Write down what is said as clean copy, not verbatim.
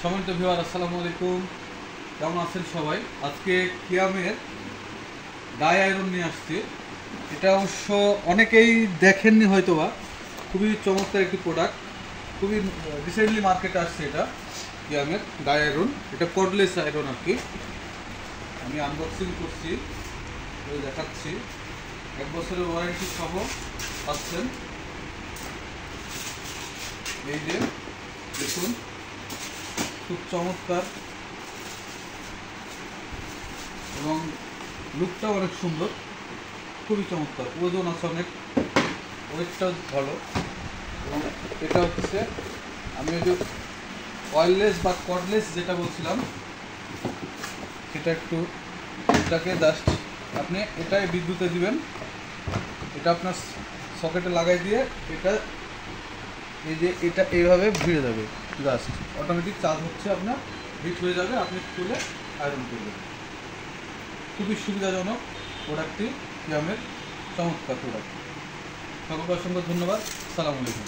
সম্মানিত ভিউয়ার আসসালামু আলাইকুম, কেমন আছেন সবাই? আজকে কিয়ামের ডাই আয়রন নিয়ে আসছি। এটা অবশ্য অনেকেই দেখেননি হয়তোবা, খুবই চমৎকার একটি প্রোডাক্ট, খুবই রিসেন্টলি মার্কেটে আসছে। এটা কিয়ামের ডাই আয়রন, এটা কর্ডলেস আয়রন আর কি। আমি আনবক্সিং করছি, দেখাচ্ছি। 1 বছরের ওয়ারেন্টি সহ পাচ্ছেন। এই যে দেখুন, খুব চমৎকার এবং লুকটাও অনেক সুন্দর, খুবই চমৎকার। ওজন আছে অনেক, ওয়েটটাও ভালো। এবং এটা হচ্ছে আমি ওই যে অয়েললেস বা কর্ডলেস যেটা বলছিলাম, সেটা একটু এটাকে জাস্ট আপনি এটাই বিদ্যুতে দিবেন, এটা আপনার সকেটে লাগাই দিয়ে এটা এই যে এটা এইভাবে ভিড়ে যাবে, জাস্ট অটোমেটিক চার্জ হচ্ছে, আপনার হিট হয়ে যাবে, আপনি খুলে আয়রন করবেন। খুবই সুবিধাজনক প্রোডাক্টটি, কিয়ামের চমৎকার প্রোডাক্ট। সকলকে অসংখ্য ধন্যবাদ। আসসালামু আলাইকুম।